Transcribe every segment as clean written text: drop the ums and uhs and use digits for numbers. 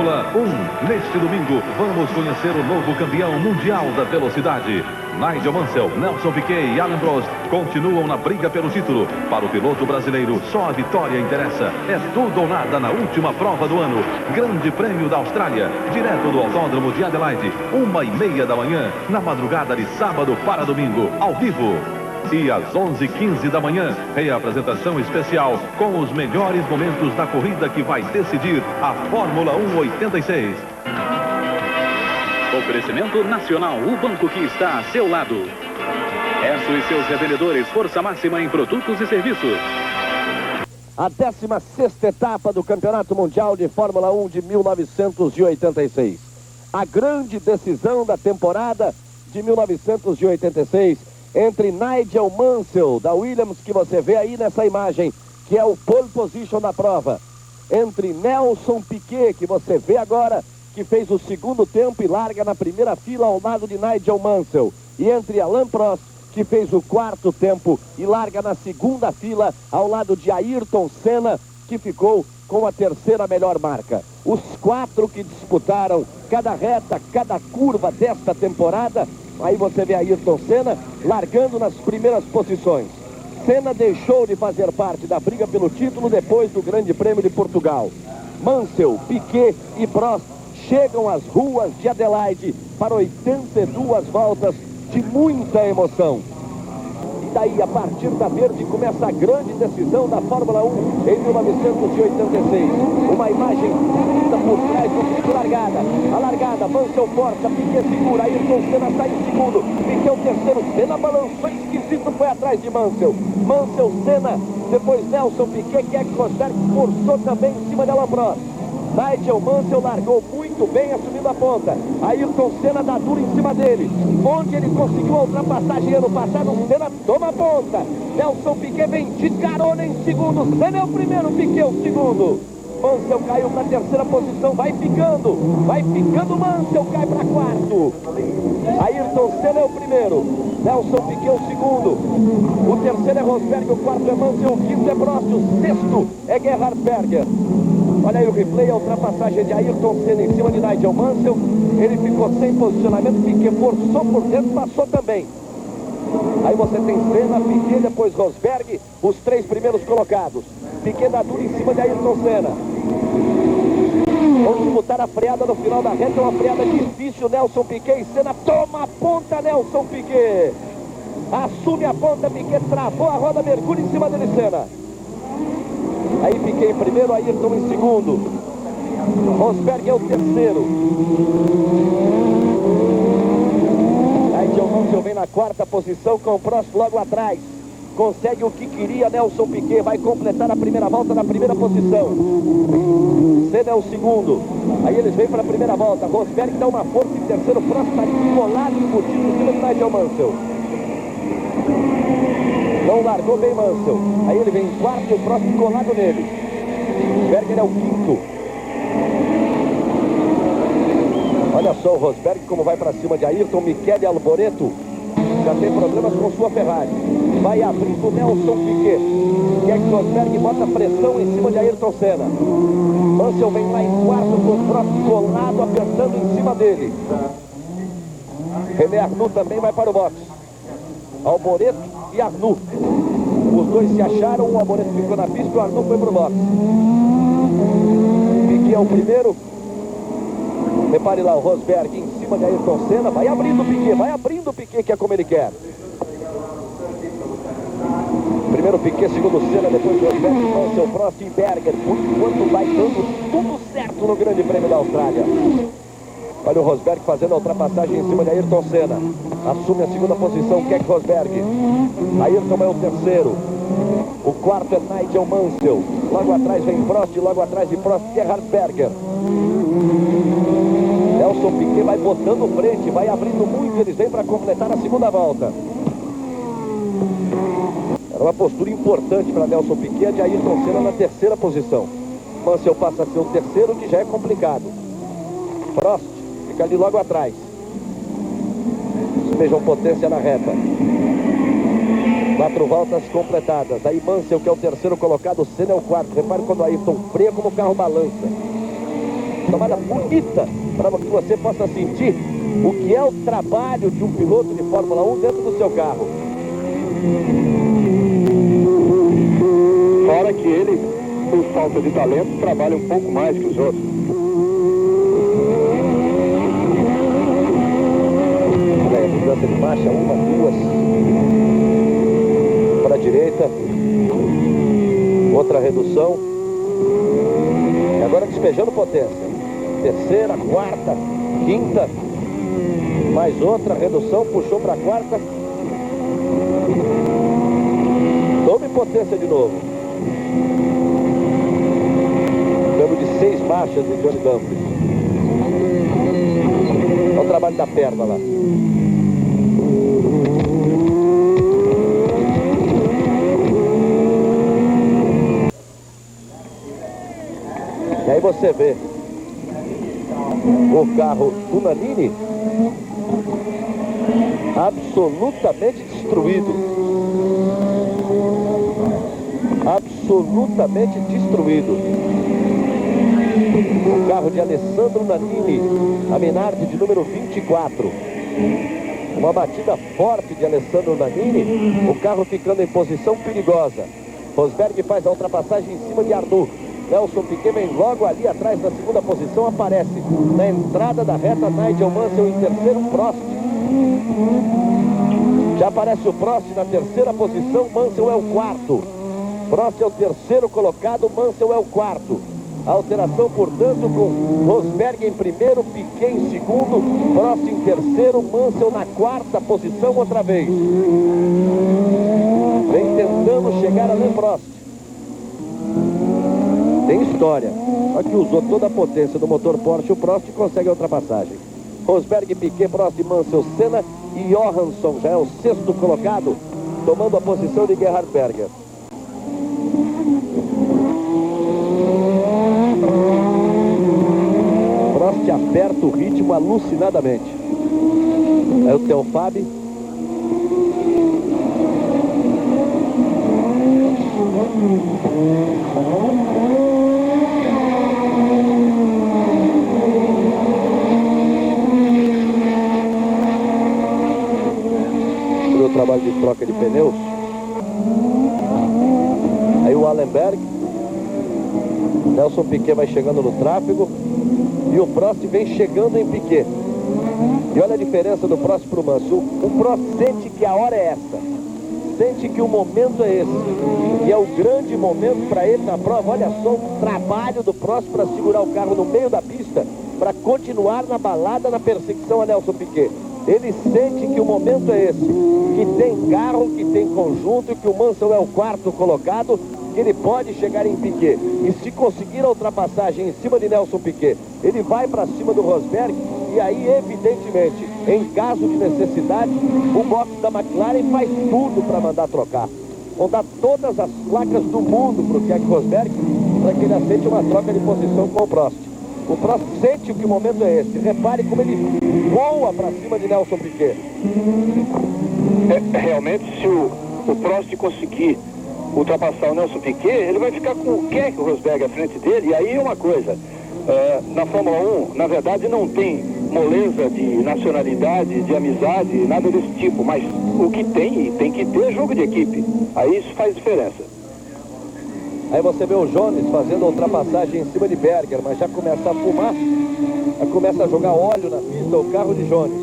Fórmula 1. Neste domingo, vamos conhecer o novo campeão mundial da velocidade. Nigel Mansell, Nelson Piquet e Alain Prost continuam na briga pelo título. Para o piloto brasileiro, só a vitória interessa. É tudo ou nada na última prova do ano. Grande Prêmio da Austrália, direto do Autódromo de Adelaide, 1h30 da manhã, na madrugada de sábado para domingo, ao vivo. E às 11h15 da manhã, reapresentação especial com os melhores momentos da corrida que vai decidir a Fórmula 1 86. Oferecimento nacional, o banco que está a seu lado. Erso e seus revendedores, força máxima em produtos e serviços. A 16ª etapa do Campeonato Mundial de Fórmula 1 de 1986. A grande decisão da temporada de 1986 entre Nigel Mansell, da Williams, que você vê aí nessa imagem, que é o pole position da prova, entre Nelson Piquet, que você vê agora, que fez o segundo tempo e larga na primeira fila ao lado de Nigel Mansell, e entre Alain Prost, que fez o quarto tempo e larga na segunda fila ao lado de Ayrton Senna, que ficou com a terceira melhor marca. Os quatro que disputaram cada reta, cada curva desta temporada. Aí você vê Ayrton Senna largando nas primeiras posições. Senna deixou de fazer parte da briga pelo título depois do Grande Prêmio de Portugal. Mansell, Piquet e Prost chegam às ruas de Adelaide para 82 voltas de muita emoção. E daí, a partir da verde, começa a grande decisão da Fórmula 1 em 1986. Uma imagem linda por trás do grid largada. A largada, Mansell força, Piquet segura, Ayrton Senna sai em segundo. Piquet o terceiro, Senna balançou esquisito, foi atrás de Mansell. Mansell, Senna, depois Nelson Piquet, que é que Rosberg forçou também em cima de Alain Prost. Nigel Mansell largou muito bem, assumindo a ponta. Ayrton Senna dá duro em cima dele. Onde ele conseguiu a ultrapassagem ano passado, Senna toma a ponta. Nelson Piquet vem de carona em segundo. Senna é o primeiro, Piquet o segundo. Mansell caiu para a terceira posição, vai ficando. Mansell cai para quarto. Ayrton Senna é o primeiro. Nelson Piquet o segundo. O terceiro é Rosberg, o quarto é Mansell, o quinto é Prost, o sexto é Gerhard Berger. Olha aí o replay, a ultrapassagem de Ayrton Senna em cima de Nigel Mansell. Ele ficou sem posicionamento, Piquet forçou por dentro, passou também. Aí você tem Senna, Piquet, depois Rosberg, os três primeiros colocados. Piquet dá duro em cima de Ayrton Senna. Vamos disputar a freada no final da reta, uma freada difícil. Nelson Piquet e Senna, toma a ponta Nelson Piquet. Assume a ponta, Piquet travou a roda, mergulha em cima dele Senna. Aí Piquet em primeiro, Ayrton em segundo. Rosberg é o terceiro. Nigel Mansell vem na quarta posição com o Prost logo atrás. Consegue o que queria Nelson Piquet, vai completar a primeira volta na primeira posição. Senna é o segundo. Aí eles vêm para a primeira volta. Rosberg dá uma força em terceiro, Prost está colado e embutido em cima de Nigel Mansell. Não largou bem Mansell. Aí ele vem em quarto e o Prost colado nele. Berger é o quinto. Olha só o Rosberg como vai para cima de Ayrton. Michele Alboreto já tem problemas com sua Ferrari. Vai abrindo o Nelson Piquet. Quer que Rosberg bota pressão em cima de Ayrton Senna. Mansell vem lá em quarto com o Prost colado, apertando em cima dele. René Arnoux também vai para o box. Alboreto e Arnoux. Os dois se acharam, o Alboreto ficou na pista e o Arnoux foi pro box. Piquet é o primeiro. Repare lá o Rosberg em cima de Ayrton Senna. Vai abrindo o Piquet, que é como ele quer. Primeiro Piquet, segundo Senna, depois Rosberg, Mansell, Prost e Berger. Por enquanto vai dando tudo certo no Grande Prêmio da Austrália. Olha o Rosberg fazendo a ultrapassagem em cima de Ayrton Senna. Assume a segunda posição, Keck Rosberg. Ayrton é o terceiro. O quarto é Nigel Mansell. Logo atrás vem Prost, logo atrás de Prost, Gerhard Berger. Nelson Piquet vai botando frente, vai abrindo muito, eles vêm para completar a segunda volta. Era uma postura importante para Nelson Piquet, de Ayrton Senna na terceira posição. Mansell passa a ser o terceiro, que já é complicado. Prost fica ali logo atrás. Vejam potência na reta. 4 voltas completadas. Aí Mansell, que é o terceiro colocado, Senna é o quarto. Repare quando o Ayrton freia como o carro balança. tomada bonita, para que você possa sentir o que é o trabalho de um piloto de Fórmula 1 dentro do seu carro. Fora que ele, por falta de talento, trabalha um pouco mais que os outros. Mudança de marcha, 1, 2 para a direita, outra redução, e agora despejando potência, terceira, quarta, quinta, mais outra redução, puxou para a quarta, tome potência de novo, câmbio de 6 marchas de Johnny Dumfries. Olha o trabalho da perna lá. E aí você vê o carro do Nannini absolutamente destruído. Absolutamente destruído. O carro de Alessandro Nannini, a Minardi de número 24. Uma batida forte de Alessandro Nannini, o carro ficando em posição perigosa. Rosberg faz a ultrapassagem em cima de Arnoux. Nelson Piquet vem logo ali atrás na segunda posição, aparece na entrada da reta Nigel Mansell em terceiro, Prost. Já aparece o Prost na terceira posição, Mansell é o quarto. Prost é o terceiro colocado, Mansell é o quarto. A alteração, portanto, com Rosberg em primeiro, Piquet em segundo, Prost em terceiro, Mansell na quarta posição outra vez. Vem tentando chegar a Alain Prost. Tem história. Só que usou toda a potência do motor Porsche, o Prost consegue a ultrapassagem. Rosberg, Piquet, Prost, Mansell, Senna e Johansson já é o sexto colocado, tomando a posição de Gerhard Berger. Prost aperta o ritmo alucinadamente. É o Theo Fabi. O trabalho de troca de pneus. Aí o Allenberg. Nelson Piquet vai chegando no tráfego. E o Prost vem chegando em Piquet. E olha a diferença do Prost para o Mansell. O Prost sente que a hora é essa. Sente que o momento é esse. E é o grande momento para ele na prova. Olha só o trabalho do Prost para segurar o carro no meio da pista, para continuar na balada, na perseguição a Nelson Piquet. Ele sente que o momento é esse, que tem carro, que tem conjunto, que o Mansell é o quarto colocado, que ele pode chegar em Piquet. E se conseguir a ultrapassagem em cima de Nelson Piquet, ele vai para cima do Rosberg. E aí, evidentemente, em caso de necessidade, o box da McLaren faz tudo para mandar trocar. Vão dar todas as placas do mundo para o Keck Rosberg, para que ele aceite uma troca de posição com o Prost. O Prost sente que o momento é esse. Repare como ele voa para cima de Nelson Piquet. Realmente, se o Prost conseguir ultrapassar o Nelson Piquet, ele vai ficar com o Keck Rosberg à frente dele. E aí é uma coisa, na Fórmula 1, na verdade, não tem moleza de nacionalidade, de amizade, nada desse tipo. Mas o que tem que ter jogo de equipe. Aí isso faz diferença. Aí você vê o Jones fazendo a ultrapassagem em cima de Berger, mas já começa a fumar, já começa a jogar óleo na pista o carro de Jones.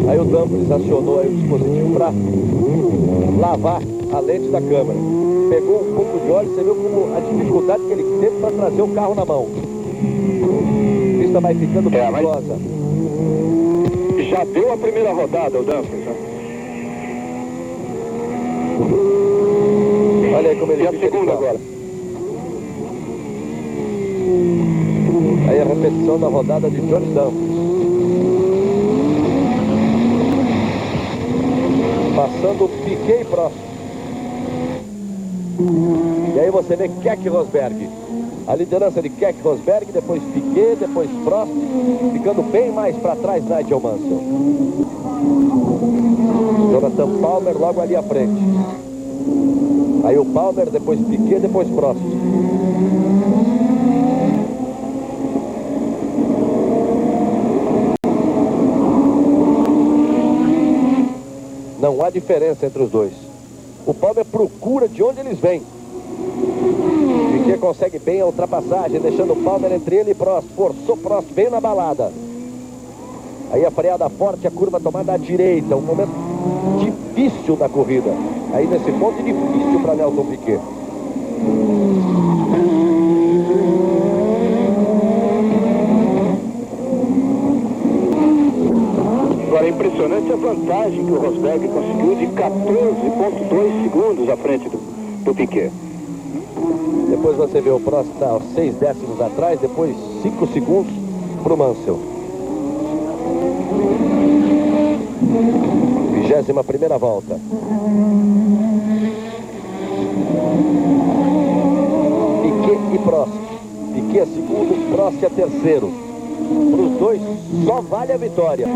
Aí o Dumfries acionou aí o dispositivo para lavar a lente da câmera. Pegou um pouco de óleo, você viu como a dificuldade que ele teve para trazer o carro na mão. A pista vai ficando perigosa. Já deu a primeira rodada o Dumfries, né? Olha aí como ele fica. E a segunda agora? Aí a repetição da rodada de Johnny Dumfries. Passando Piquet e Prost. E aí você vê Keck Rosberg. A liderança de Keck Rosberg, depois Piquet, depois Prost, ficando bem mais para trás Nigel Mansell. Jonathan Palmer logo ali à frente. Aí o Palmer, depois Piquet, depois Prost. diferença entre os dois. O Palmer procura de onde eles vêm. Piquet consegue bem a ultrapassagem, deixando o Palmer entre ele e Prost. Forçou Prost bem na balada. Aí a freada forte, a curva tomada à direita. Um momento difícil da corrida. Aí nesse ponto difícil para Nelson Piquet. Agora é impressionante a vantagem que o Rosberg conseguiu de 14,2 segundos à frente do Piquet. Depois você vê o Prost está 6 décimos atrás, depois 5 segundos para o Mansell. 21ª volta. Piquet e Prost. Piquet é segundo, Prost é terceiro. Para os dois, só vale a vitória.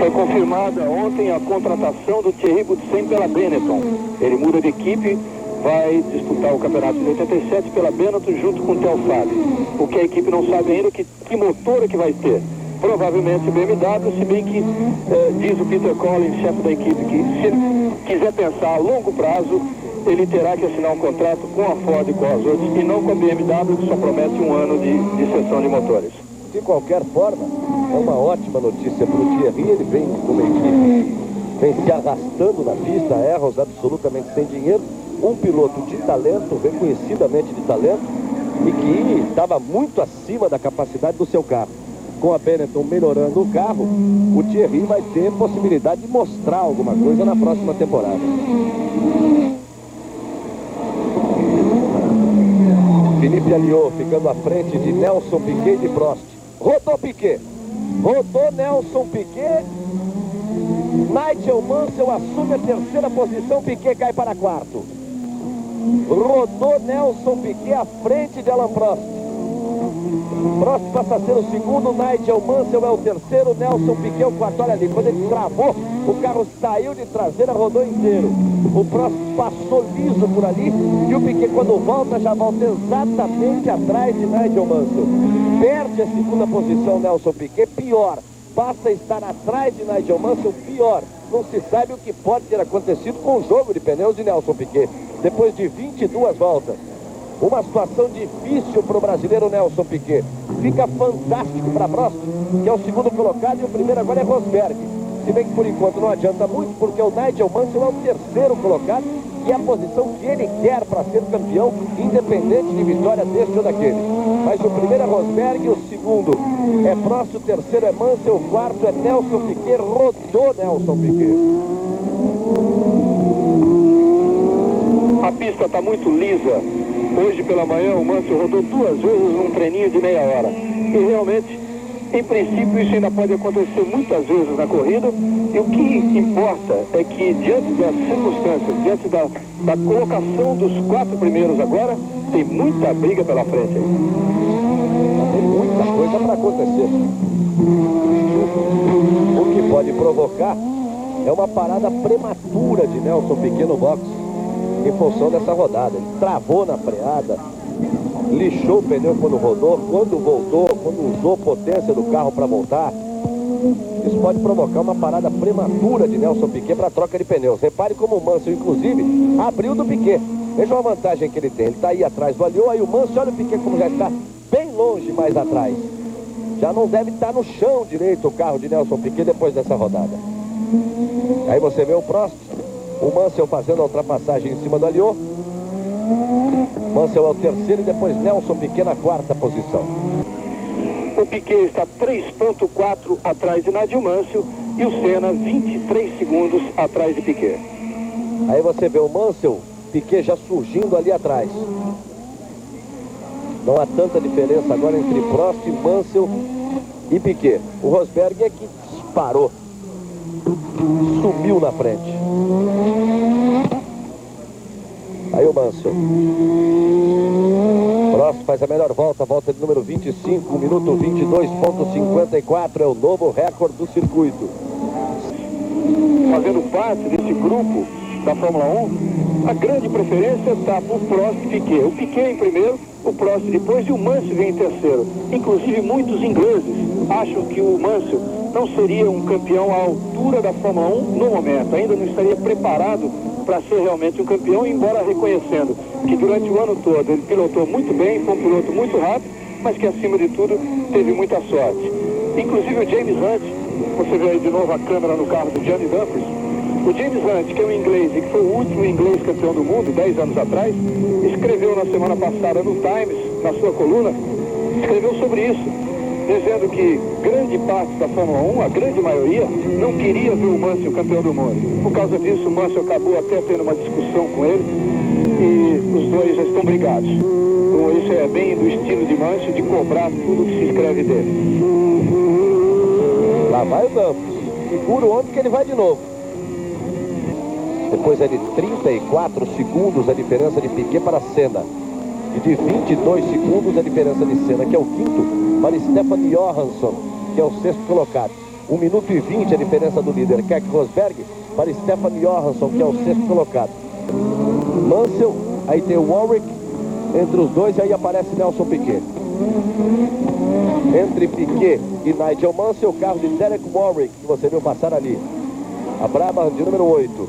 Foi confirmada ontem a contratação do Thierry Boutsen pela Benetton. Ele muda de equipe, vai disputar o campeonato de 87 pela Benetton junto com o Theo Fabi. O que a equipe não sabe ainda que motor é que vai ter. Provavelmente BMW, se bem que diz o Peter Collins, chefe da equipe, que se quiser pensar a longo prazo, ele terá que assinar um contrato com a Ford e com as outras, e não com a BMW, que só promete um ano de sessão de motores. De qualquer forma, é uma ótima notícia para o Thierry. Ele vem com uma equipe, vem se arrastando na pista, erros absolutamente sem dinheiro. Um piloto de talento, reconhecidamente de talento, e que estava muito acima da capacidade do seu carro. Com a Benetton melhorando o carro, o Thierry vai ter possibilidade de mostrar alguma coisa na próxima temporada. Felipe Alliot ficando à frente de Nelson Piquet e de Prost. Rodou Piquet. Rodou Nelson Piquet. Nigel Mansell assume a terceira posição. Piquet cai para quarto. Rodou Nelson Piquet à frente de Alain Prost. Prost passa a ser o segundo, Nigel Mansell é o terceiro, Nelson Piquet o quarto. Olha ali, quando ele travou, o carro saiu de traseira, rodou inteiro. O Prost passou liso por ali e o Piquet, quando volta, já volta exatamente atrás de Nigel Mansell. Perde a segunda posição Nelson Piquet, pior, passa a estar atrás de Nigel Mansell, pior. Não se sabe o que pode ter acontecido com o jogo de pneus de Nelson Piquet, depois de 22 voltas. Uma situação difícil para o brasileiro Nelson Piquet. Fica fantástico para Prost, que é o segundo colocado, e o primeiro agora é Rosberg. Se bem que por enquanto não adianta muito, porque o Nigel Mansell é o terceiro colocado e é a posição que ele quer para ser campeão, independente de vitória deste ou daquele. Mas o primeiro é Rosberg, o segundo é Prost, o terceiro é Mansell, o quarto é Nelson Piquet. Rodou Nelson Piquet. A pista está muito lisa. Hoje pela manhã o Mansell rodou 2 vezes num treininho de meia hora. E realmente, em princípio, isso ainda pode acontecer muitas vezes na corrida. E o que importa é que, diante das circunstâncias, diante da colocação dos 4 primeiros agora, tem muita briga pela frente aí. Tem muita coisa para acontecer. O que pode provocar é uma parada prematura de Nelson Piquet no box, em função dessa rodada. Ele travou na freada, lixou o pneu quando rodou, quando voltou, quando usou potência do carro para voltar. Isso pode provocar uma parada prematura de Nelson Piquet para troca de pneus. Repare como o Mansell, inclusive, abriu do Piquet. Veja uma vantagem que ele tem. Ele está aí atrás do Alliot, aí o Mansell, olha o Piquet como já está bem longe mais atrás. Já não deve estar no chão direito o carro de Nelson Piquet depois dessa rodada. Aí você vê o Prost, o Mansell fazendo a ultrapassagem em cima do Alliot. Mansell é o terceiro e depois Nelson Piquet na quarta posição. O Piquet está 3,4 atrás de Nigel Mansell e o Senna 23 segundos atrás de Piquet. Aí você vê o Mansell, Piquet já surgindo ali atrás. Não há tanta diferença agora entre Prost, Mansell e Piquet. O Rosberg é que disparou, sumiu na frente. Aí o Mansell. Prost faz a melhor volta, volta de número 25, 1 minuto 22,54, é o novo recorde do circuito. Fazendo parte desse grupo da Fórmula 1, a grande preferência está por Prost e Piquet. O Piquet em primeiro, o Prost depois e o Mansell vem em terceiro. Inclusive muitos ingleses acham que o Mansell não seria um campeão à altura da Fórmula 1 no momento, ainda não estaria preparado para ser realmente um campeão, embora reconhecendo que durante o ano todo ele pilotou muito bem, foi um piloto muito rápido, mas que acima de tudo teve muita sorte. Inclusive o James Hunt, você vê aí de novo a câmera no carro do Johnny Dumfries, o James Hunt, que é um inglês e que foi o último inglês campeão do mundo 10 anos atrás, escreveu na semana passada no Times, na sua coluna, escreveu sobre isso, dizendo que grande parte da Fórmula 1, a grande maioria, não queria ver o Mansell campeão do mundo. Por causa disso, o Mansell acabou até tendo uma discussão com ele e os dois já estão brigados. Então, isso é bem do estilo de Mansell, de cobrar tudo que se escreve dele. Lá vai o Dumfries. Segura o homem que ele vai de novo. Depois é de 34 segundos a diferença de Piquet para Senna. E de 22 segundos a diferença de Senna, que é o quinto, para Stefan Johansson, que é o sexto colocado. 1 minuto e 20 a diferença do líder Keke Rosberg para Stefan Johansson, que é o sexto colocado. Mansell, aí tem o Warwick entre os dois, e aí aparece Nelson Piquet. Entre Piquet e Nigel Mansell, o carro de Derek Warwick, que você viu passar ali. A Brabham de número 8.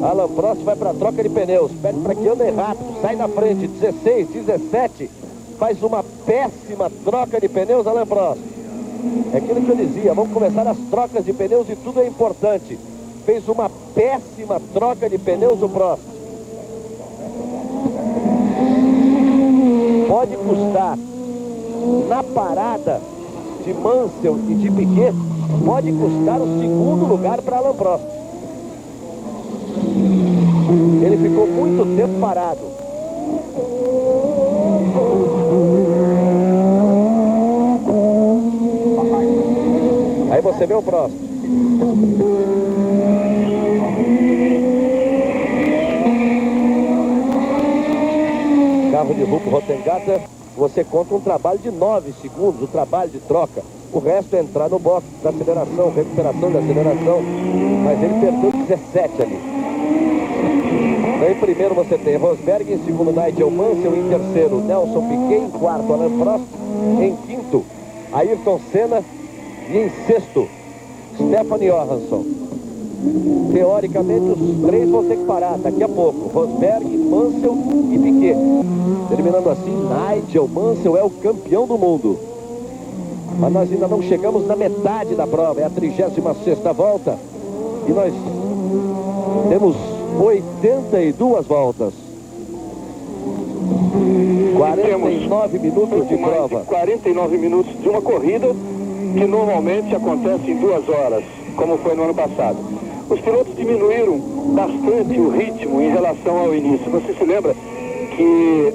Alan Prost vai para a troca de pneus, pede para que ande rápido, sai na frente, 16, 17, faz uma péssima troca de pneus, Alan Prost. É aquilo que eu dizia, vamos começar as trocas de pneus e tudo é importante. Fez uma péssima troca de pneus o Prost. Pode custar, na parada de Mansell e de Piquet, pode custar o segundo lugar para Alan Prost. Ele ficou muito tempo parado. Aí você vê o Prost. Carro de Hugo Rottengatter, você conta um trabalho de 9 segundos, o trabalho de troca. O resto é entrar no box da aceleração, recuperação da aceleração. Mas ele perdeu 17 ali. Em primeiro você tem Rosberg, em segundo Nigel Mansell, em terceiro Nelson Piquet, em quarto Alan Prost, em quinto Ayrton Senna e em sexto Stefan Johansson. Teoricamente os três vão ter que parar daqui a pouco, Rosberg, Mansell e Piquet. Terminando assim, Nigel Mansell é o campeão do mundo. Mas nós ainda não chegamos na metade da prova, é a 36ª volta e nós temos 82 voltas. 49 minutos de prova. 49 minutos de uma corrida que normalmente acontece em 2 horas, como foi no ano passado. Os pilotos diminuíram bastante o ritmo em relação ao início. Você se lembra que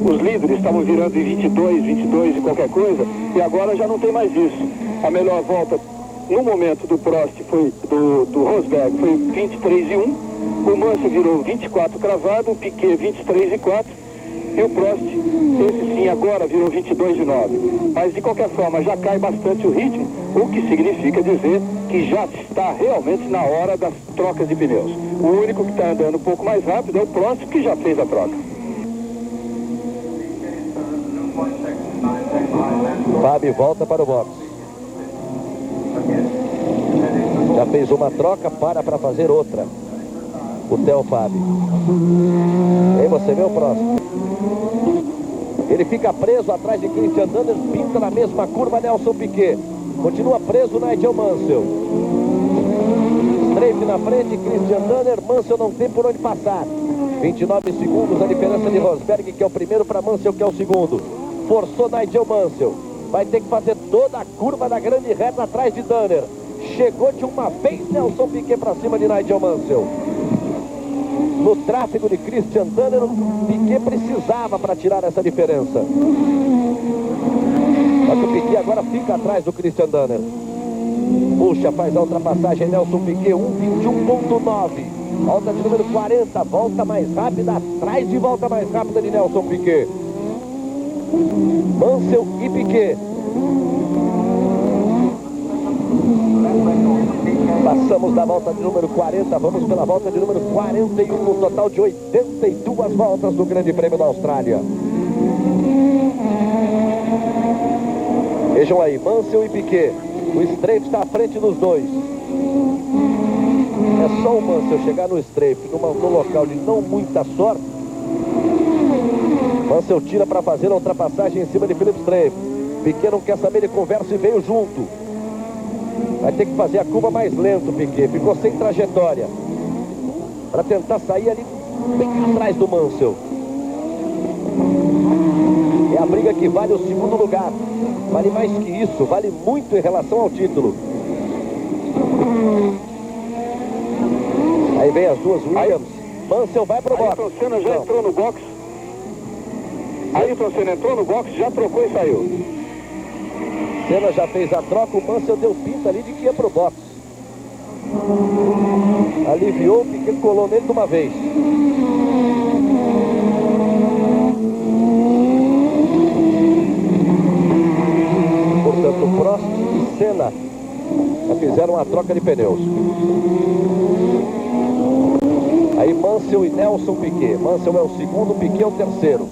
os líderes estavam virando em 22 e qualquer coisa, e agora já não tem mais isso. A melhor volta no momento do Prost foi do Rosberg, foi 23:1. O Mansell virou 24 cravado, o Piquet 23:4 e o Prost, esse sim agora virou 22:9. Mas de qualquer forma já cai bastante o ritmo, o que significa dizer que já está realmente na hora das trocas de pneus. O único que está andando um pouco mais rápido é o Prost, que já fez a troca. Fábio volta para o box. Já fez uma troca, para fazer outra. O Theo Fábio. Aí você vê o próximo. Ele fica preso atrás de Christian Danner, pinta na mesma curva Nelson Piquet. Continua preso Nigel Mansell. Strafe na frente, Christian Danner, Mansell não tem por onde passar. 29 segundos a diferença de Rosberg, que é o primeiro, para Mansell, que é o segundo. Forçou Nigel Mansell. Vai ter que fazer toda a curva da grande reta atrás de Danner. Chegou de uma vez Nelson Piquet para cima de Nigel Mansell. No tráfego de Christian Danner, o Piquet precisava para tirar essa diferença. Mas o Piquet agora fica atrás do Christian Danner. Puxa, faz a ultrapassagem Nelson Piquet, 1:21.9. Volta de número 40, volta mais rápida, atrás de volta mais rápida de Nelson Piquet. Mansell e Piquet. Passamos da volta de número 40, vamos pela volta de número 41, no total de 82 voltas do Grande Prêmio da Austrália. Vejam aí, Mansell e Piquet. O strafe está à frente dos dois. É só o Mansell chegar no strafe num local de não muita sorte. Mansell tira para fazer a ultrapassagem em cima de Philip Strafe. Piquet não quer saber, ele conversa e veio junto. Vai ter que fazer a curva mais lento, Piquet. Ficou sem trajetória. Para tentar sair ali bem atrás do Mansell. É a briga que vale o segundo lugar. Vale mais que isso, vale muito em relação ao título. Aí vem as duas Williams. Mansell vai pro box. Ayrton Senna já entrou no box. Ayrton Senna entrou no box, já trocou e saiu. Senna já fez a troca, o Mansell deu pinta ali de que ia pro box. Aliviou, o Piquet colou nele de uma vez. Portanto, Prost e Senna já fizeram a troca de pneus. Aí Mansell e Nelson Piquet. Mansell é o segundo, Piquet é o terceiro.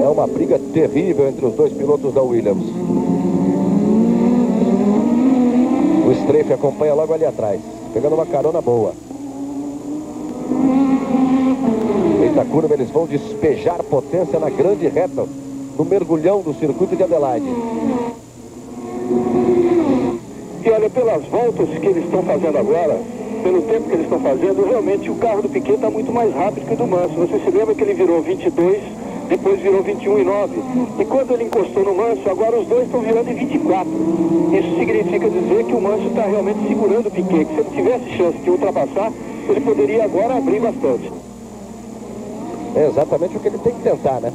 É uma briga terrível entre os dois pilotos da Williams. O Strafe acompanha logo ali atrás, pegando uma carona boa. Eita curva, eles vão despejar potência na grande reta, no mergulhão do circuito de Adelaide. E olha, pelas voltas que eles estão fazendo agora, pelo tempo que eles estão fazendo, realmente o carro do Piquet está muito mais rápido que o do Mansell. Você se lembra que ele virou 22, depois virou 21,9. E quando ele encostou no Mansell, agora os dois estão virando em 24. Isso significa dizer que o Mansell está realmente segurando o Piquet, que se ele tivesse chance de ultrapassar, ele poderia agora abrir bastante. É exatamente o que ele tem que tentar, né?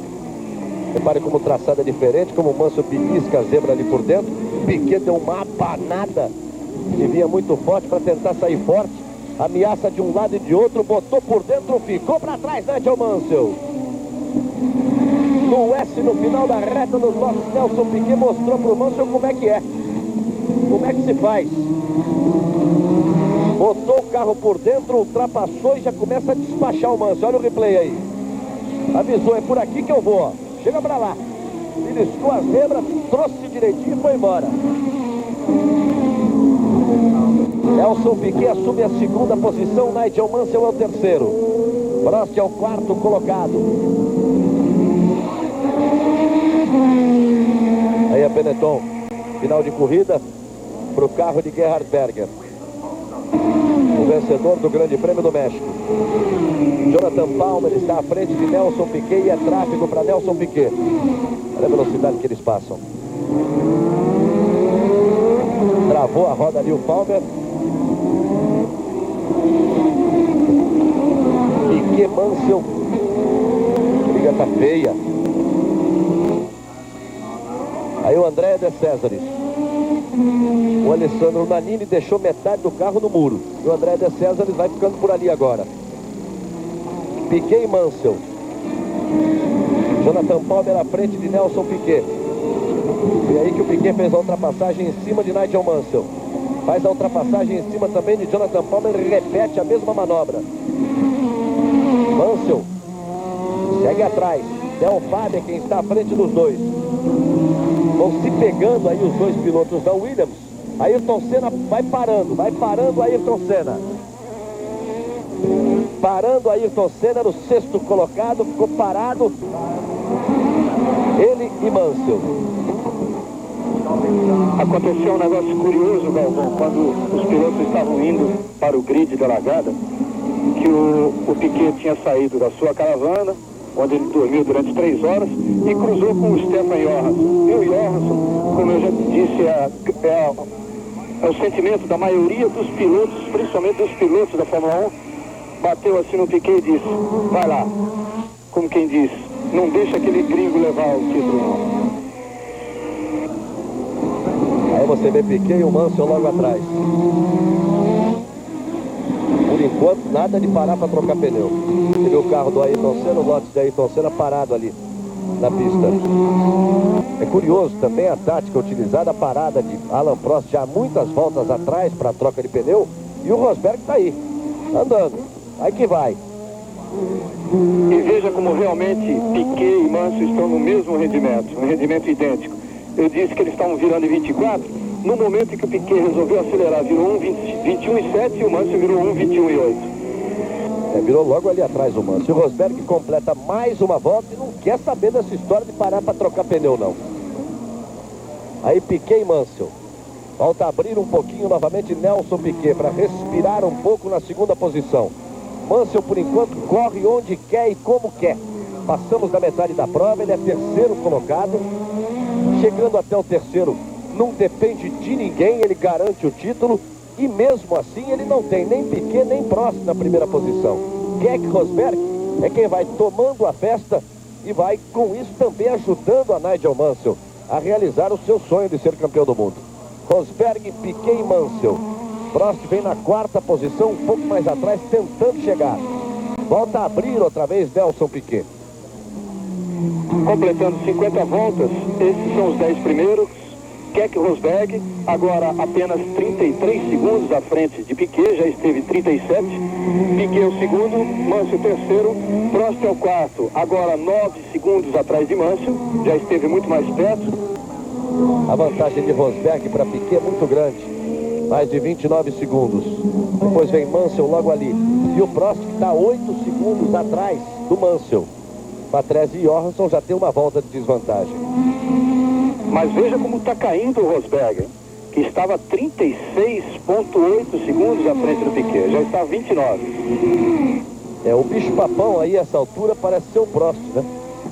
Repare como o traçado é diferente, como o Mansell belisca a zebra ali por dentro. O Piquet deu uma abanada. Ele vinha muito forte para tentar sair forte. Ameaça de um lado e de outro, botou por dentro, ficou para trás, Nigel Mansell. No S, no final da reta dos boxes, Nelson Piquet mostrou para o Mansell como é que é. Como é que se faz. Botou o carro por dentro, ultrapassou e já começa a despachar o Mansell. Olha o replay aí. Avisou, é por aqui que eu vou, ó. Chega pra lá. Beliscou a zebra, trouxe direitinho e foi embora. Nelson Piquet assume a segunda posição, Nigel Mansell é o terceiro. Prost é o quarto colocado. Aí a Benetton, final de corrida para o carro de Gerhard Berger. O vencedor do Grande Prêmio do México. Jonathan Palmer está à frente de Nelson Piquet e é tráfego para Nelson Piquet. Olha a velocidade que eles passam. Travou a roda ali o Palmer. Piquet, Mansell. A briga tá feia. Aí o André de Césares. O Alessandro Nannini deixou metade do carro no muro. E o André de Césares vai ficando por ali agora. Piquet e Mansell. Jonathan Palmer à frente de Nelson Piquet. E aí que o Piquet fez a ultrapassagem em cima de Nigel Mansell. Faz a ultrapassagem em cima também de Jonathan Palmer e repete a mesma manobra. Mansell segue atrás. Del Faber quem está à frente dos dois. Vão se pegando aí os dois pilotos da Williams. Ayrton Senna vai parando Ayrton Senna. Parando Ayrton Senna no sexto colocado, ficou parado. Ele e Mansell. Aconteceu um negócio curioso, Galvão, quando os pilotos estavam indo para o grid da largada, que o Piquet tinha saído da sua caravana, onde ele dormiu durante 3 horas, e cruzou com o Stefan Johansson. E o Johansson, como eu já disse, é o sentimento da maioria dos pilotos, principalmente dos pilotos da Fórmula 1, bateu assim no Piquet e disse, vai lá, como quem diz, não deixa aquele gringo levar o título não. Aí você vê Piquet e o Mansell logo atrás. Por enquanto, nada de parar para trocar pneu. Você vê o carro do Ayrton Senna, o lote do Ayrton Senna parado ali na pista. É curioso também a tática utilizada, a parada de Alain Prost já muitas voltas atrás para a troca de pneu. E o Rosberg está aí, andando. Aí que vai. E veja como realmente Piquet e Mansell estão no mesmo rendimento, um rendimento idêntico. Eu disse que eles estavam virando em 24, no momento em que o Piquet resolveu acelerar, virou 21,7 e o Mansell virou 21,8. Virou logo ali atrás o Mansell. O Rosberg completa mais uma volta e não quer saber dessa história de parar para trocar pneu, não. Aí Piquet e Mansell. Volta a abrir um pouquinho novamente Nelson Piquet para respirar um pouco na segunda posição. Mansell, por enquanto, corre onde quer e como quer. Passamos da metade da prova, ele é terceiro colocado. Chegando até o terceiro, não depende de ninguém, ele garante o título. E mesmo assim, ele não tem nem Piquet nem Prost na primeira posição. Keck Rosberg é quem vai tomando a festa e vai, com isso, também ajudando a Nigel Mansell a realizar o seu sonho de ser campeão do mundo. Rosberg, Piquet e Mansell. Prost vem na quarta posição, um pouco mais atrás, tentando chegar. Volta a abrir outra vez Nelson Piquet. Completando 50 voltas, esses são os 10 primeiros. Keck Rosberg, agora apenas 33 segundos à frente de Piquet, já esteve 37. Piquet é o segundo, Mansell o terceiro, Prost é o quarto, agora 9 segundos atrás de Mansell, já esteve muito mais perto. A vantagem de Rosberg para Piquet é muito grande, mais de 29 segundos. Depois vem Mansell logo ali. E o Prost que está 8 segundos atrás do Mansell. Patrese e Johansson já tem uma volta de desvantagem. Mas veja como está caindo o Rosberg, hein? Que estava 36,8 segundos à frente do Piquet, já está 29. O bicho-papão aí, essa altura, parece ser o Prost, né?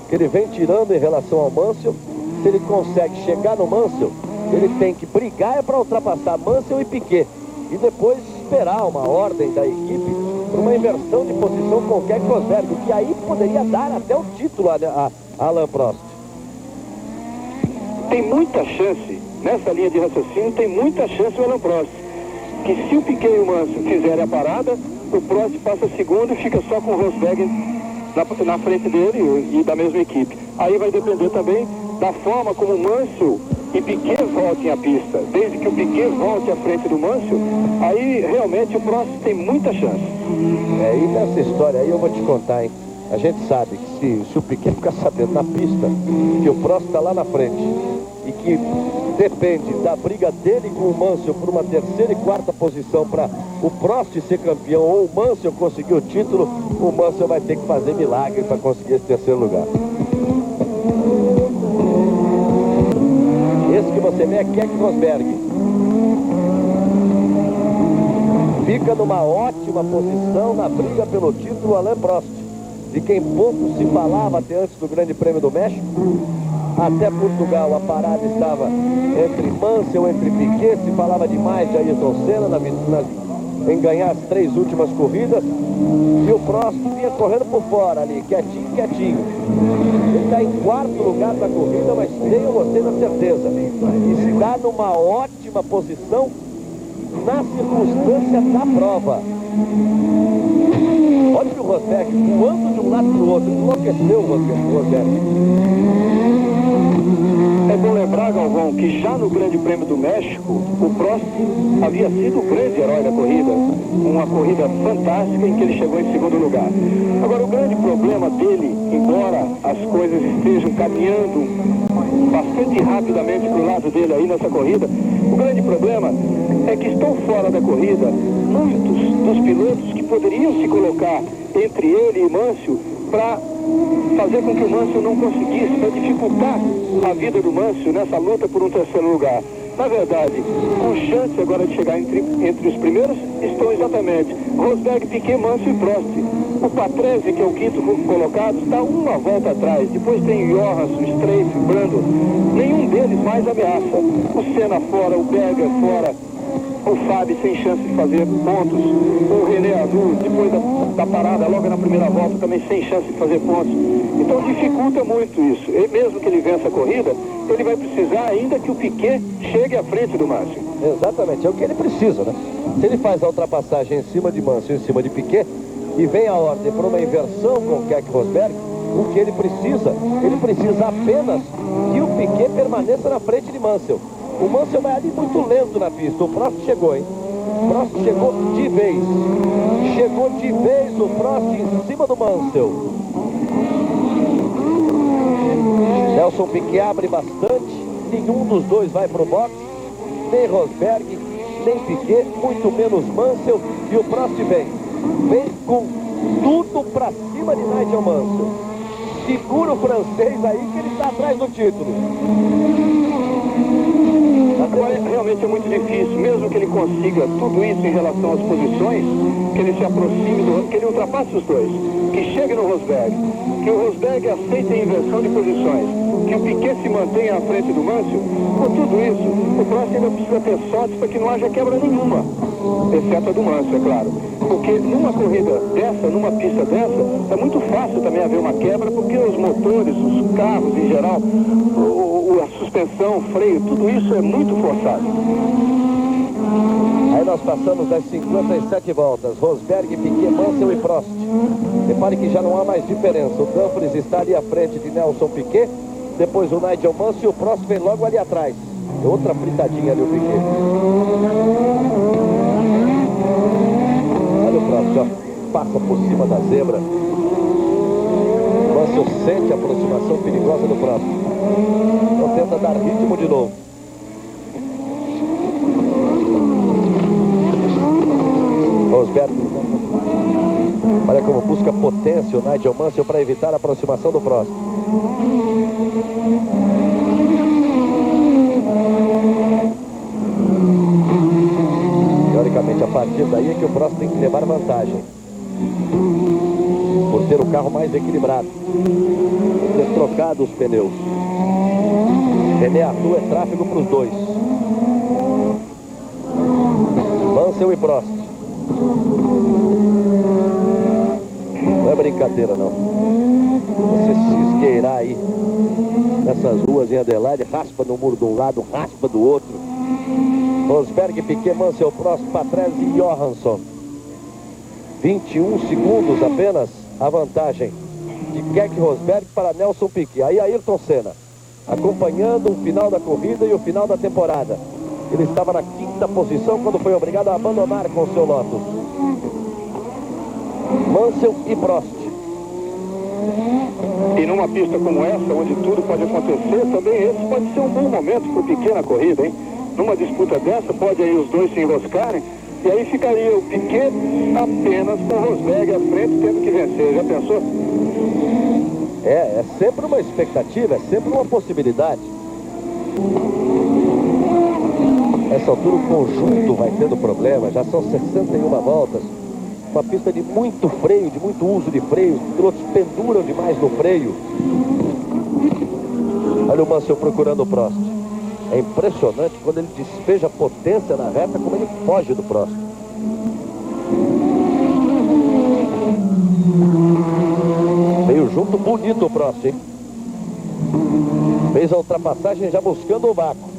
Que ele vem tirando em relação ao Mansell. Se ele consegue chegar no Mansell, ele tem que brigar para ultrapassar Mansell e Piquet. E depois esperar uma ordem da equipe para uma inversão de posição com Keck Rosberg, que aí poderia dar até o título a Alain Prost. Tem muita chance, nessa linha de raciocínio, tem muita chance o Alain Prost. Que se o Piquet e o Mansell fizerem a parada, o Prost passa segundo e fica só com o Rosberg na frente dele e da mesma equipe. Aí vai depender também da forma como o Mansell e Piquet voltem à pista. Desde que o Piquet volte à frente do Mansell, aí realmente o Prost tem muita chance. E nessa história aí eu vou te contar, hein? A gente sabe que se o Piquet ficar sabendo na pista que o Prost está lá na frente e que depende da briga dele com o Mansell por uma terceira e quarta posição para o Prost ser campeão ou o Mansell conseguir o título, o Mansell vai ter que fazer milagre para conseguir esse terceiro lugar. Esse que você vê é Keck Rosberg. Fica numa ótima posição na briga pelo título Alain Prost, de quem pouco se falava até antes do Grande Prêmio do México. Até Portugal a parada estava entre Mansell, entre Piquet, se falava demais de Ayrton Senna em ganhar as 3 últimas corridas. E o Prost vinha correndo por fora ali, quietinho, quietinho. Ele está em quarto lugar da corrida, mas tenho você na certeza. Está numa ótima posição na circunstância da prova. Olha o Rosberg voando de um lado para o outro, enlouqueceu o Rosberg. É bom lembrar, Galvão, que já no Grande Prêmio do México, o Prost havia sido o grande herói da corrida. Uma corrida fantástica em que ele chegou em segundo lugar. Agora, o grande problema dele, embora as coisas estejam caminhando bastante rapidamente para o lado dele aí nessa corrida, o grande problema é que estão fora da corrida muitos dos pilotos que poderiam se colocar entre ele e Mansell para fazer com que o Mansell não conseguisse, para dificultar a vida do Mansell nessa luta por um terceiro lugar. Na verdade, com chance agora de chegar entre os primeiros, estão exatamente Rosberg, Piquet, Mansell e Prost. O Patrese, que é o quinto colocado, está uma volta atrás. Depois tem Johansson, Strafe, Brando. Nenhum deles mais ameaça. O Senna fora, o Berger fora, o Fábio sem chance de fazer pontos, o René Arnoux, depois da parada, logo na primeira volta, também sem chance de fazer pontos. Então dificulta muito isso. E mesmo que ele vença a corrida, ele vai precisar ainda que o Piquet chegue à frente do Mansell. Exatamente, é o que ele precisa, né? Se ele faz a ultrapassagem em cima de Mansell, em cima de Piquet, e vem a ordem para uma inversão com o Keck Rosberg, o que ele precisa apenas que o Piquet permaneça na frente de Mansell. O Mansell vai ali muito lento na pista. O Prost chegou, hein? Prost chegou de vez. Chegou de vez o Prost em cima do Mansell. Nelson Piquet abre bastante. Nenhum dos dois vai pro boxe. Nem Rosberg, nem Piquet, muito menos Mansell. E o Prost vem com tudo pra cima de Nigel Mansell. Segura o francês aí que ele está atrás do título. Agora, realmente é muito difícil, mesmo que ele consiga tudo isso em relação às posições, que ele se aproxime, que ele ultrapasse os dois, que chegue no Rosberg, que o Rosberg aceite a inversão de posições, que o Piquet se mantenha à frente do Mansell. Com tudo isso, o Prost ainda precisa ter sorte para que não haja quebra nenhuma, exceto a do Mansell, é claro. Porque numa corrida dessa, numa pista dessa, é muito fácil também haver uma quebra, porque os motores, os carros em geral, a suspensão, o freio, tudo isso é muito forçado. Aí nós passamos das 57 voltas. Rosberg, Piquet, Mansell e Prost. Repare que já não há mais diferença. O Dumfries está ali à frente de Nelson Piquet. Depois o Nigel Mansell e o Prost vem logo ali atrás. Outra fritadinha ali o Piquet. Olha o Prost, ó. Passa por cima da zebra. Mansell sente a aproximação perigosa do Prost. Então tenta dar ritmo de novo. Rosberg. Olha como busca potência o Nigel Mansell para evitar a aproximação do Prost. Teoricamente, a partir daí é que o Prost tem que levar vantagem. Por ter o carro mais equilibrado. Por ter trocado os pneus. René Arnoux é tráfego para os dois. Mansell e Prost. Não é brincadeira, não. Você se esgueirar aí nessas ruas em Adelaide, raspa no muro de um lado, raspa do outro. Rosberg, Piquet, Mansell, Prost, Patrese e Johansson. 21 segundos apenas a vantagem de Keck Rosberg para Nelson Piquet. Aí Ayrton Senna, acompanhando o final da corrida e o final da temporada. Ele estava na 5ª posição quando foi obrigado a abandonar com o seu Lotus. Mansell e Prost. E numa pista como essa, onde tudo pode acontecer, também esse pode ser um bom momento para o Piquet na corrida, hein? Numa disputa dessa, pode aí os dois se enroscarem, e aí ficaria o Piquet apenas com o Rosberg à frente, tendo que vencer. Já pensou? É sempre uma expectativa, é sempre uma possibilidade. Nessa altura o conjunto vai tendo problema, já são 61 voltas. Uma pista de muito freio, de muito uso de freio. Os pilotos penduram demais no freio. Olha o Mansell procurando o Prost. É impressionante quando ele despeja potência na reta, como ele foge do Prost. Veio junto bonito o Prost, hein? Fez a ultrapassagem já buscando o vácuo.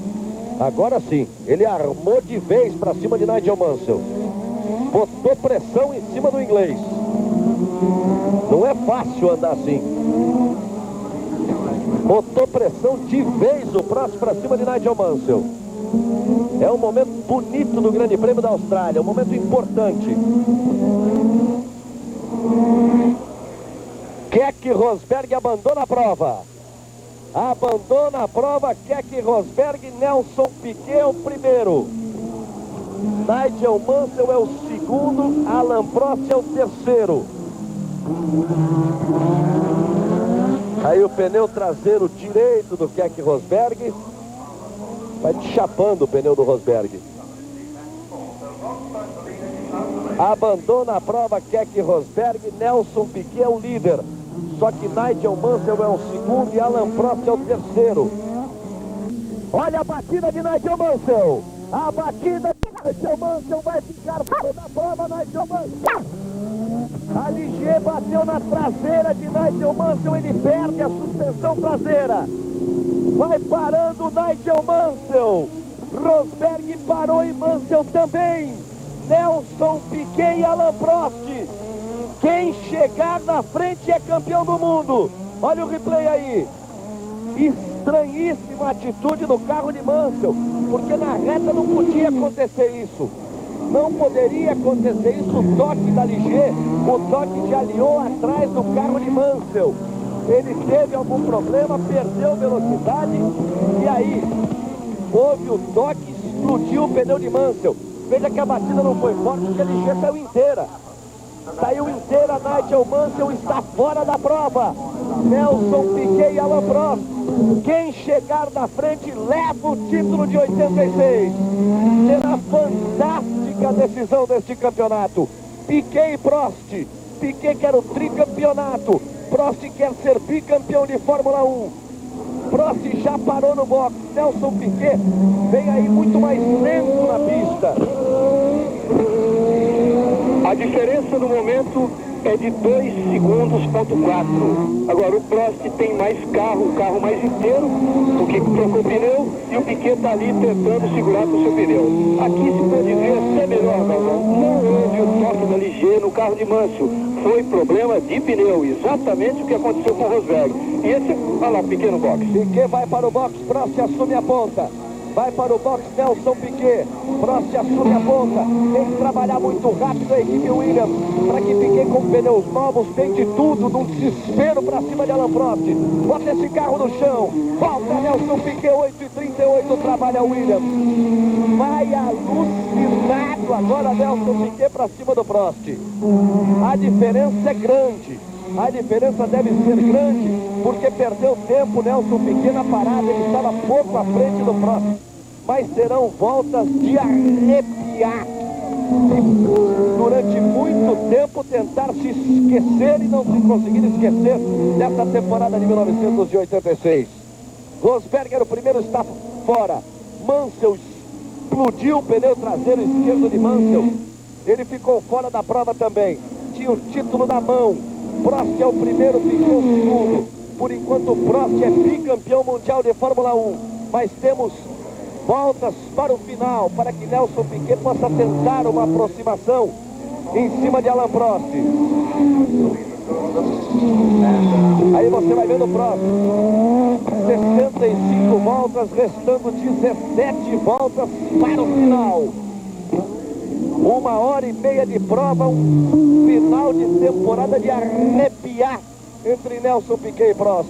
Agora sim, ele armou de vez para cima de Nigel Mansell. Botou pressão em cima do inglês. Não é fácil andar assim. Botou pressão de vez o Prost para cima de Nigel Mansell. É um momento bonito do Grande Prêmio da Austrália, um momento importante. Keck Rosberg abandona a prova. Abandona a prova, Keck Rosberg, Nelson Piquet é o primeiro. Nigel Mansell é o segundo, Alain Prost é o terceiro. Aí o pneu traseiro direito do Keck Rosberg. Vai chapando o pneu do Rosberg. Abandona a prova Keck Rosberg, Nelson Piquet é o líder. Só que Nigel Mansell é o segundo e Alain Prost é o terceiro. Olha a batida de Nigel Mansell. A batida de Nigel Mansell vai ficar fora da prova, Nigel Mansell. A Ligier bateu na traseira de Nigel Mansell, ele perde a suspensão traseira. Vai parando Nigel Mansell. Rosberg parou e Mansell também. Nelson Piquet e Alain Prost. Quem chegar na frente é campeão do mundo. Olha o replay aí. Estranhíssima atitude do carro de Mansell, porque na reta não podia acontecer isso. Não poderia acontecer isso. O toque da Ligier, o toque de alinhou atrás do carro de Mansell. Ele teve algum problema, perdeu velocidade e aí houve o toque, explodiu o pneu de Mansell. Veja que a batida não foi forte porque a Ligier saiu inteira. Saiu inteira, Nigel Mansell está fora da prova. Nelson Piquet e Alain Prost. Quem chegar na frente leva o título de 86. Será fantástica a decisão deste campeonato. Piquet e Prost. Piquet quer o tricampeonato. Prost quer ser bicampeão de Fórmula 1. Prost já parou no box. Nelson Piquet vem aí muito mais lento na pista. A diferença no momento é de 2 segundos, ponto 4. Agora o Prost tem mais carro, o carro mais inteiro, porque trocou o pneu e o Piquet está ali tentando segurar com o seu pneu. Aqui se pode ver até melhor, Galvão. Não houve o toque da Ligier no carro de Mansell. Foi problema de pneu, exatamente o que aconteceu com o Rosberg. E esse, olha lá, pequeno box. Piquet vai para o box, Prost assume a ponta. Vai para o box Nelson Piquet. Prost assume a ponta. Tem que trabalhar muito rápido a equipe Williams para que Piquet com pneus novos tente tudo num desespero para cima de Alain Prost. Bota esse carro no chão. Volta Nelson Piquet, 8h38, trabalha Williams. Vai alucinado agora Nelson Piquet para cima do Prost. A diferença é grande. A diferença deve ser grande, porque perdeu tempo Nelson Piquet na parada, ele estava pouco à frente do Prost. Mas serão voltas de arrepiar. Durante muito tempo tentar se esquecer e não se conseguir esquecer dessa temporada de 1986. Rosberg era o primeiro, está fora. Mansell explodiu o pneu traseiro esquerdo de Mansell. Ele ficou fora da prova também. Tinha o título na mão. Prost é o primeiro, Piquet o segundo. Por enquanto, Prost é bicampeão mundial de Fórmula 1. Mas temos voltas para o final, para que Nelson Piquet possa tentar uma aproximação em cima de Alain Prost. Aí você vai vendo o Prost. 65 voltas, restando 17 voltas para o final. 1h30 de prova, um final de temporada de arrepiar entre Nelson Piquet e Prost.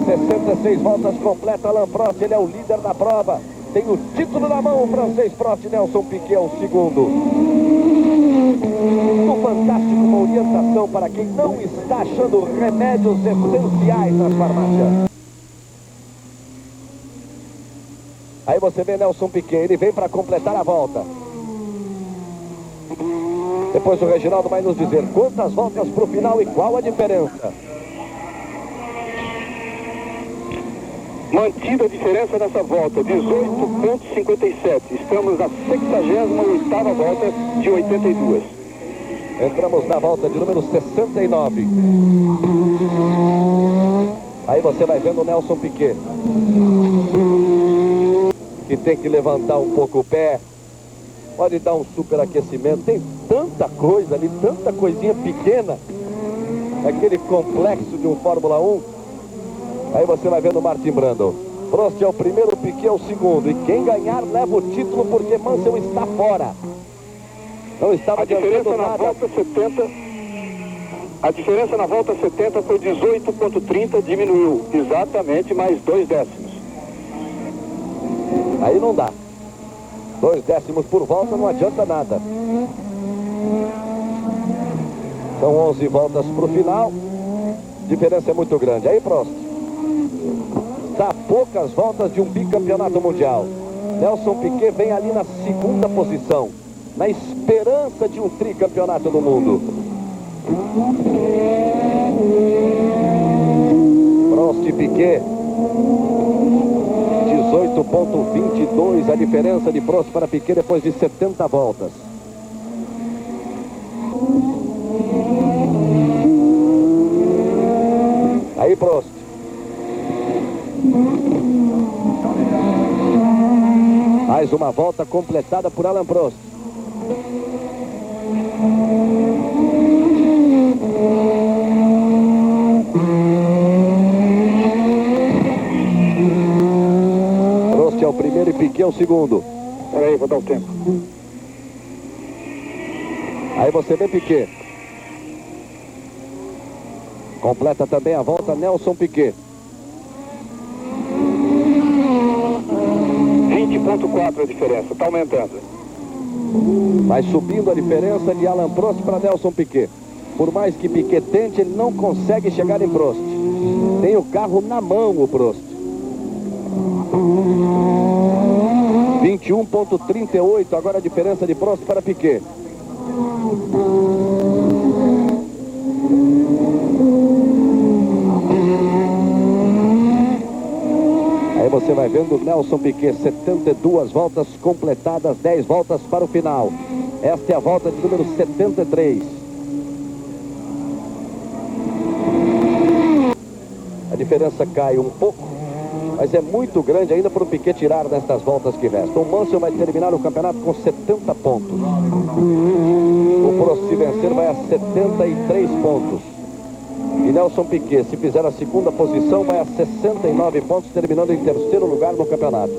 66 voltas completa Alain Prost, ele é o líder da prova. Tem o título na mão, o francês Prost. Nelson Piquet é o segundo. Muito fantástico, uma orientação para quem não está achando remédios essenciais nas farmácias. Aí você vê Nelson Piquet, ele vem para completar a volta. Depois o Reginaldo vai nos dizer quantas voltas para o final e qual a diferença. Mantida a diferença nessa volta, 18,57. Estamos na 68ª volta de 82. Entramos na volta de número 69. Aí você vai vendo o Nelson Piquet, que tem que levantar um pouco o pé. Pode dar um superaquecimento. Tem tanta coisa ali, tanta coisinha pequena. Aquele complexo de um Fórmula 1. Aí você vai vendo o Martin Brundle. Prost é o primeiro, Piquet é o segundo. E quem ganhar leva o título porque Mansell está fora. Não estava adiantando nada. Volta 70, a diferença na volta 70 foi 18,30, diminuiu exatamente mais 2 décimos. Aí não dá. 2 décimos por volta não adianta nada. São 11 voltas para o final. A diferença é muito grande. Aí, Prost. Está a poucas voltas de um bicampeonato mundial. Nelson Piquet vem ali na segunda posição, na esperança de um tricampeonato do mundo. Prost e Piquet. 18,22 a diferença de Prost para Piquet depois de 70 voltas. Aí Prost. Mais uma volta completada por Alain Prost. Prost é o primeiro e Piquet é o segundo. Peraí, vou dar o tempo. Aí você vê Piquet. Completa também a volta Nelson Piquet. 20,4 a diferença, está aumentando. Vai subindo a diferença de Alain Prost para Nelson Piquet. Por mais que Piquet tente, ele não consegue chegar em Prost. Tem o carro na mão, o Prost. 21,38 agora a diferença de Prost para Piquet. Aí você vai vendo Nelson Piquet, 72 voltas completadas, 10 voltas para o final. Esta é a volta de número 73. A diferença cai um pouco, mas é muito grande ainda para o Piquet tirar nestas voltas que restam. O Mansell vai terminar o campeonato com 70 pontos. O Prost, se vencer, vai a 73 pontos. E Nelson Piquet, se fizer a segunda posição, vai a 69 pontos, terminando em terceiro lugar no campeonato.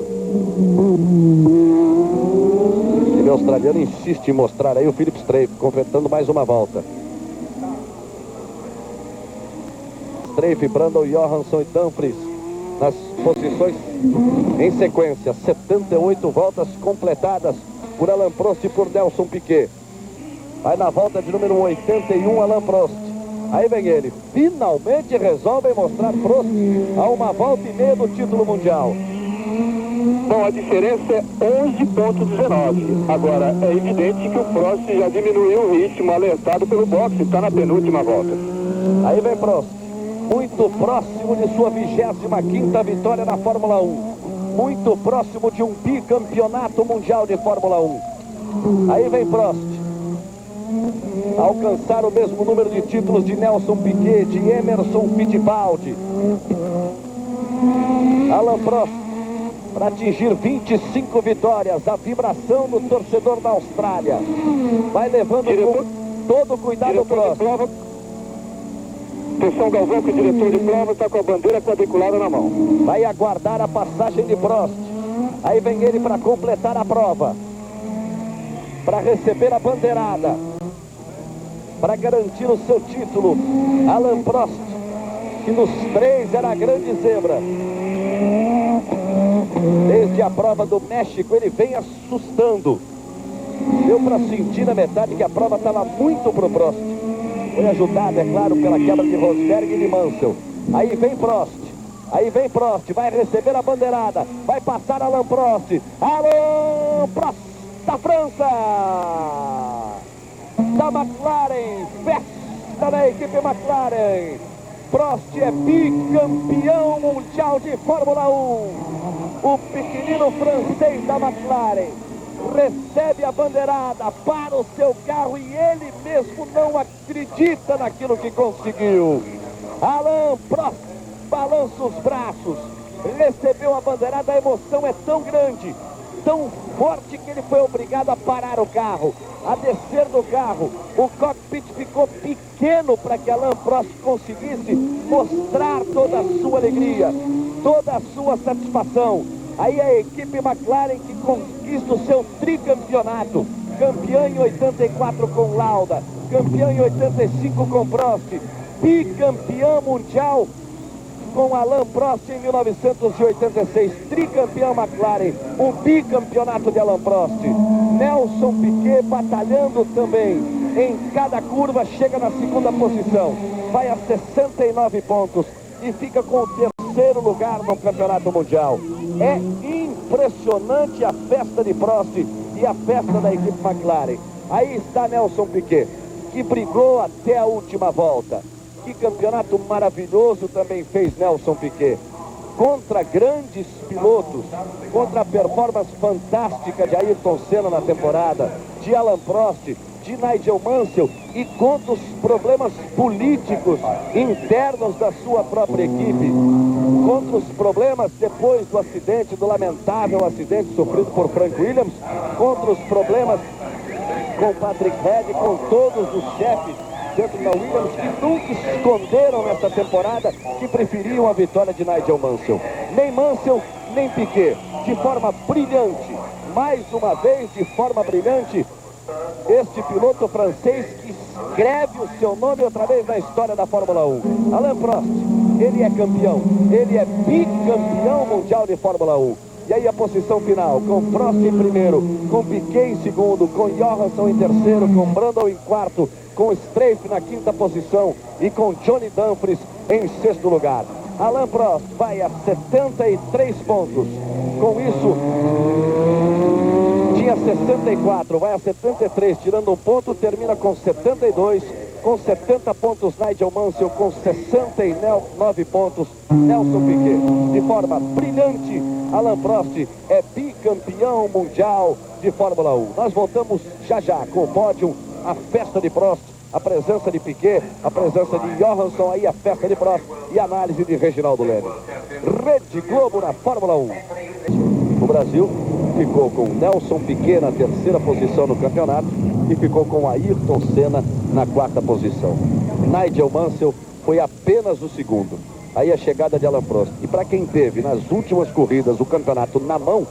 E o australiano insiste em mostrar aí o Philip Strafe, completando mais uma volta. Strafe, Brandon Johansson e Dumfries nas posições em sequência. 78 voltas completadas por Alain Prost e por Nelson Piquet. Vai na volta de número 81, Alain Prost. Aí vem ele, finalmente resolve mostrar Prost a uma volta e meia do título mundial. Bom, a diferença é 11,19. Agora, é evidente que o Prost já diminuiu o ritmo, alertado pelo boxe, está na penúltima volta. Aí vem Prost, muito próximo de sua 25ª vitória na Fórmula 1. Muito próximo de um bicampeonato mundial de Fórmula 1. Aí vem Prost. Alcançar o mesmo número de títulos de Nelson Piquet, de Emerson Fittipaldi. Alain Prost, para atingir 25 vitórias, a vibração do torcedor da Austrália. Vai levando com todo cuidado o Prost. Atenção, Galvão, que o diretor de prova está com a bandeira quadriculada na mão. Vai aguardar a passagem de Prost. Aí vem ele para completar a prova, para receber a bandeirada, para garantir o seu título. Alain Prost, que dos três era a grande zebra. Desde a prova do México ele vem assustando. Deu para sentir na metade que a prova estava muito pro Prost. Foi ajudado, é claro, pela quebra de Rosberg e de Mansell. Aí vem Prost. Aí vem Prost, vai receber a bandeirada. Vai passar Alain Prost. Alain Prost da França, da McLaren, festa da equipe McLaren. Prost é bicampeão mundial de Fórmula 1. O pequenino francês da McLaren recebe a bandeirada para o seu carro e ele mesmo não acredita naquilo que conseguiu. Alain Prost balança os braços, recebeu a bandeirada, a emoção é tão grande, tão forte que ele foi obrigado a parar o carro, a descer do carro. O cockpit ficou pequeno para que Alain Prost conseguisse mostrar toda a sua alegria, toda a sua satisfação. Aí a equipe McLaren que conquista o seu tricampeonato, campeã em 84 com Lauda, campeã em 85 com Prost, bicampeã mundial com Alain Prost em 1986, tricampeão McLaren, o bicampeonato de Alain Prost. Nelson Piquet batalhando também em cada curva, chega na segunda posição, vai a 69 pontos e fica com o terceiro lugar no campeonato mundial. É impressionante a festa de Prost e a festa da equipe McLaren. Aí está Nelson Piquet, que brigou até a última volta. Que campeonato maravilhoso também fez Nelson Piquet. Contra grandes pilotos, contra a performance fantástica de Ayrton Senna na temporada, de Alain Prost, de Nigel Mansell e contra os problemas políticos internos da sua própria equipe, contra os problemas depois do acidente, do lamentável acidente sofrido por Frank Williams, contra os problemas com Patrick Head, com todos os chefes dentro da Williams que nunca esconderam nessa temporada, que preferiam a vitória de Nigel Mansell. Nem Mansell, nem Piquet, de forma brilhante, mais uma vez de forma brilhante, este piloto francês que escreve o seu nome outra vez na história da Fórmula 1. Alain Prost, ele é campeão, ele é bicampeão mundial de Fórmula 1. E aí a posição final, com Prost em primeiro, com Piquet em segundo, com Johansson em terceiro, com Brundle em quarto, com Strafe na quinta posição e com Johnny Dumfries em sexto lugar. Alain Prost vai a 73 pontos. Com isso, tinha 64, vai a 73, tirando um ponto, termina com 72. Com 70 pontos, Nigel Mansell, com 69 pontos, Nelson Piquet. De forma brilhante, Alain Prost é bicampeão mundial de Fórmula 1. Nós voltamos já com o pódio, a festa de Prost, a presença de Piquet, a presença de Johansson, aí a festa de Prost e a análise de Reginaldo Leme. Rede Globo na Fórmula 1. O Brasil ficou com Nelson Piquet na terceira posição no campeonato e ficou com Ayrton Senna na quarta posição. Nigel Mansell foi apenas o segundo. Aí a chegada de Alain Prost. E para quem teve nas últimas corridas o campeonato na mão,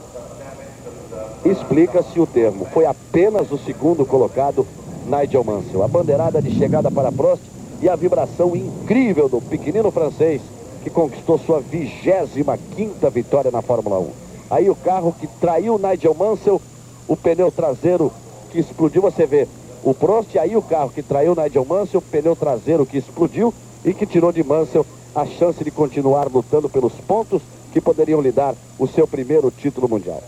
explica-se o termo. Foi apenas o segundo colocado, Nigel Mansell. A bandeirada de chegada para Prost e a vibração incrível do pequenino francês que conquistou sua 25ª vitória na Fórmula 1. Aí o carro que traiu Nigel Mansell, o pneu traseiro que explodiu, você vê o Prost, aí o carro que traiu Nigel Mansell, o pneu traseiro que explodiu e que tirou de Mansell a chance de continuar lutando pelos pontos que poderiam lhe dar o seu primeiro título mundial.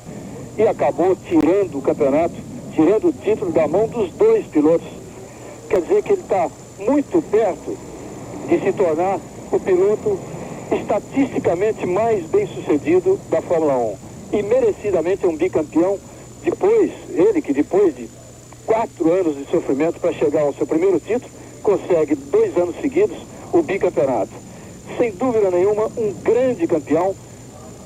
E acabou tirando o campeonato, tirando o título da mão dos dois pilotos. Quer dizer que ele está muito perto de se tornar o piloto estatisticamente mais bem sucedido da Fórmula 1. E merecidamente é um bicampeão. Depois de 4 anos de sofrimento para chegar ao seu primeiro título, consegue 2 anos seguidos o bicampeonato. Sem dúvida nenhuma, um grande campeão.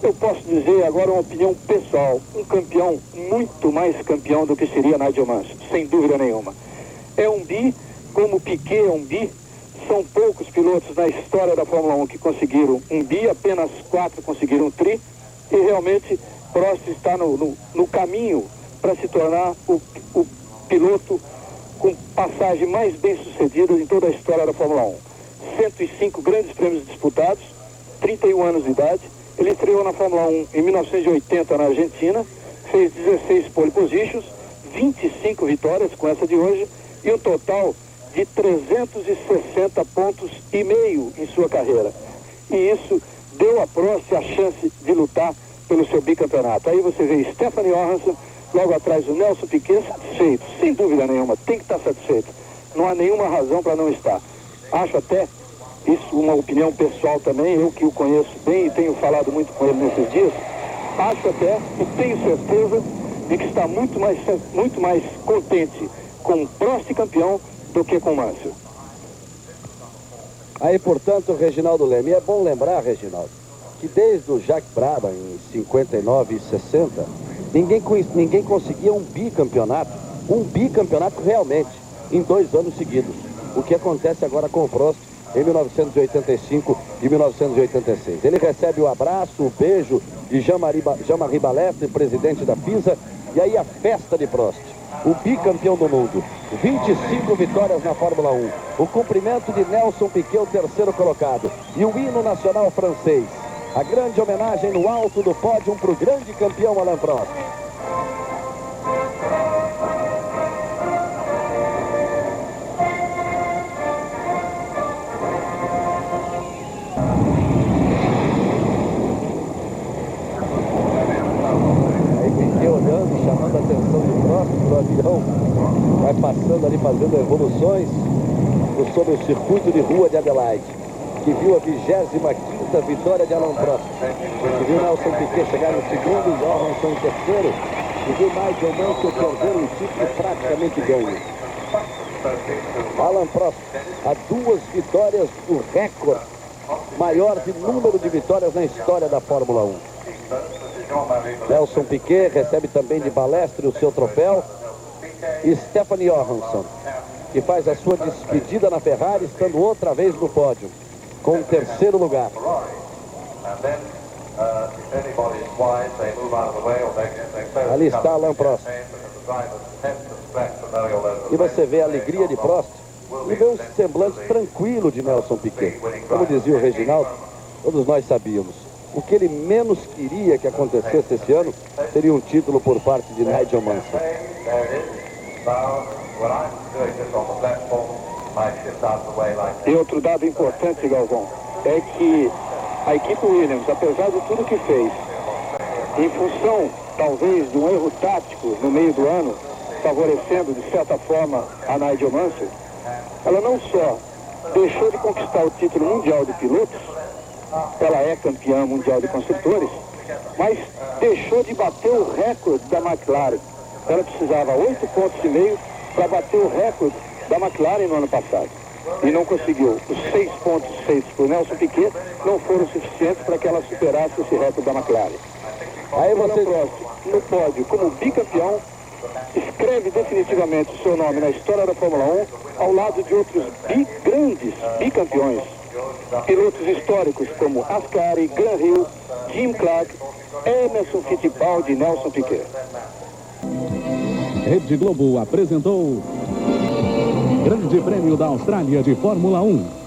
Eu posso dizer agora uma opinião pessoal, um campeão muito mais campeão do que seria Nigel Mansell, sem dúvida nenhuma. É um bi, como Piquet é um bi. São poucos pilotos na história da Fórmula 1 que conseguiram um bi, apenas 4 conseguiram um tri, e realmente Prost está no caminho para se tornar o piloto com passagem mais bem sucedida em toda a história da Fórmula 1. 105 grandes prêmios disputados, 31 anos de idade. Ele estreou na Fórmula 1 em 1980 na Argentina, fez 16 pole positions, 25 vitórias com essa de hoje e um total de 360 pontos e meio em sua carreira. E isso deu a Prost a chance de lutar pelo seu bicampeonato. Aí você vê Stefan Johansson, logo atrás o Nelson Piquet, satisfeito, sem dúvida nenhuma, tem que estar satisfeito. Não há nenhuma razão para não estar. Acho até, isso uma opinião pessoal também, eu que o conheço bem e tenho falado muito com ele nesses dias, acho até e tenho certeza de que está muito mais contente com o Prost campeão do que com o Mansell. Aí, portanto, Reginaldo Leme, é bom lembrar, Reginaldo, que desde o Jacques Brabham, em 59 e 60, ninguém conseguia um bicampeonato realmente, em 2 anos seguidos. O que acontece agora com o Prost em 1985 e 1986. Ele recebe o abraço, o beijo de Jean-Marie Balestre, presidente da FISA, e aí a festa de Prost. O bicampeão do mundo, 25 vitórias na Fórmula 1, o cumprimento de Nelson Piquet, o terceiro colocado, e o hino nacional francês. A grande homenagem no alto do pódio para o grande campeão Alain Prost. Chamando a atenção do próximo avião, vai passando ali, fazendo evoluções sobre o circuito de rua de Adelaide, que viu a 25ª vitória de Alain Prost, que viu Nelson Piquet chegar no segundo, Johansson em terceiro, e viu Nigel Mansell perder o título praticamente ganho. Alain Prost, a 2 vitórias, o recorde maior de número de vitórias na história da Fórmula 1. Nelson Piquet recebe também de Balestre o seu troféu. E Stefan Johansson, que faz a sua despedida na Ferrari, estando outra vez no pódio, com o terceiro lugar. Ali está Alain Prost. E você vê a alegria de Prost e vê o semblante tranquilo de Nelson Piquet. Como dizia o Reginaldo, todos nós sabíamos. O que ele menos queria que acontecesse esse ano seria um título por parte de Nigel Mansell. E outro dado importante, Galvão, é que a equipe Williams, apesar de tudo que fez, em função, talvez, de um erro tático no meio do ano, favorecendo, de certa forma, a Nigel Mansell, ela não só deixou de conquistar o título mundial de pilotos, ela é campeã mundial de construtores, mas deixou de bater o recorde da McLaren. Ela precisava 8,5 pontos para bater o recorde da McLaren no ano passado. E não conseguiu. Os 6 pontos feitos por Nelson Piquet não foram suficientes para que ela superasse esse recorde da McLaren. Aí você, no pódio, como bicampeão, escreve definitivamente o seu nome na história da Fórmula 1, ao lado de outros grandes bicampeões. Pilotos históricos como Ascari, Graham Hill, Jim Clark, Emerson Fittipaldi e Nelson Piquet. Rede Globo apresentou Grande Prêmio da Austrália de Fórmula 1.